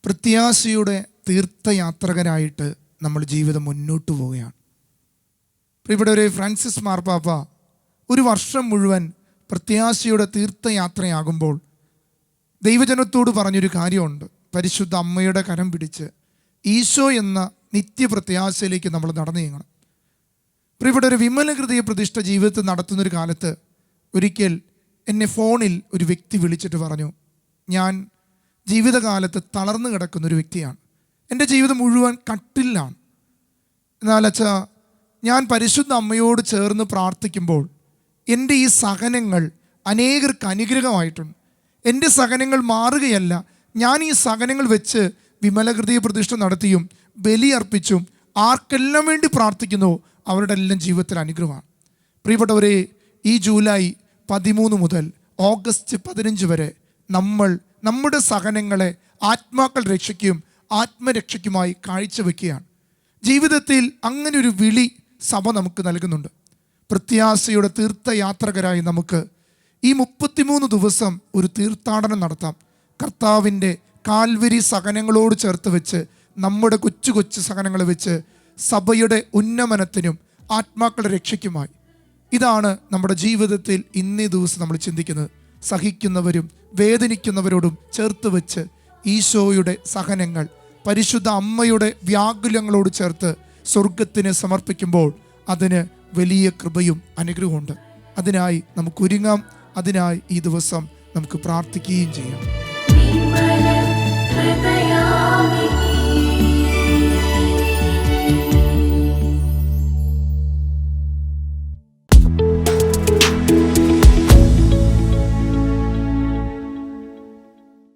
പ്രത്യാശയുടെ തീർത്ഥയാത്രകരായിട്ട് നമ്മൾ ജീവിതം മുന്നോട്ട് പോവുകയാണ്. ഇവിടെ ഒരു ഫ്രാൻസിസ് മാർപ്പാപ്പ ഒരു വർഷം മുഴുവൻ പ്രത്യാശയുടെ തീർത്ഥയാത്രയാകുമ്പോൾ ദൈവജനത്തോട് പറഞ്ഞൊരു കാര്യമുണ്ട്. പരിശുദ്ധ അമ്മയുടെ കരം പിടിച്ച് ഈശോ എന്ന നിത്യപ്രത്യാശയിലേക്ക് നമ്മൾ നടന്നു നീങ്ങണം. ഇവിടെ ഒരു വിമല ഹൃദയ പ്രതിഷ്ഠ ജീവിതത്തിൽ നടത്തുന്നൊരു കാലത്ത് ഒരിക്കൽ എന്നെ ഫോണിൽ ഒരു വ്യക്തി വിളിച്ചിട്ട് പറഞ്ഞു, ഞാൻ ജീവിതകാലത്ത് തളർന്നു കിടക്കുന്നൊരു വ്യക്തിയാണ്, എൻ്റെ ജീവിതം മുഴുവൻ കട്ടിലാണ്. എന്നാൽ അച്ഛാ, ഞാൻ പരിശുദ്ധ അമ്മയോട് ചേർന്ന് പ്രാർത്ഥിക്കുമ്പോൾ എൻ്റെ ഈ സഹനങ്ങൾ അനേകർക്ക് അനുഗ്രഹമായിട്ടുണ്ട്. എൻ്റെ സഹനങ്ങൾ മാറുകയല്ല, ഞാൻ ഈ സഹനങ്ങൾ വെച്ച് വിമല ഹൃദയ പ്രതിഷ്ഠ നടത്തിയും ബലിയർപ്പിച്ചും ആർക്കെല്ലാം വേണ്ടി പ്രാർത്ഥിക്കുന്നോ അവരുടെ എല്ലാം ജീവിതത്തിൽ അനുഗ്രഹമാണ്. പ്രിയപ്പെട്ടവരെ, ഈ ജൂലൈ 13 മുതൽ ഓഗസ്റ്റ് 15 വരെ നമ്മൾ നമ്മുടെ സഹനങ്ങളെ ആത്മാക്കൾ രക്ഷയ്ക്കും ആത്മരക്ഷയ്ക്കുമായി കാഴ്ചവെക്കുകയാണ്. ജീവിതത്തിൽ അങ്ങനെ ഒരു വിളി സഭ നമുക്ക് നൽകുന്നുണ്ട്. പ്രത്യാശയുടെ തീർത്ഥയാത്രകരായി നമുക്ക് ഈ 33 ദിവസം ഒരു തീർത്ഥാടനം നടത്താം. കർത്താവിൻ്റെ കാൽവരി സഹനങ്ങളോട് ചേർത്ത് വെച്ച്, നമ്മുടെ കൊച്ചു കൊച്ചു സഹനങ്ങൾ വെച്ച് സഭയുടെ ഉന്നമനത്തിനും ആത്മാക്കളുടെ രക്ഷയ്ക്കുമായി. ഇതാണ് നമ്മുടെ ജീവിതത്തിൽ ഇന്നേ ദിവസം നമ്മൾ ചിന്തിക്കുന്നത്. സഹിക്കുന്നവരും വേദനിക്കുന്നവരോടും ചേർത്ത് വെച്ച് ഈശോയുടെ സഹനങ്ങൾ പരിശുദ്ധ അമ്മയുടെ വ്യാകുലങ്ങളോട് ചേർത്ത് സ്വർഗത്തിന് സമർപ്പിക്കുമ്പോൾ അതിന് വലിയ കൃപയും അനുഗ്രഹമുണ്ട്. അതിനായി നമുക്ക് ഒരുങ്ങാം. അതിനായി ഈ ദിവസം നമുക്ക് പ്രാർത്ഥിക്കുകയും ചെയ്യാം.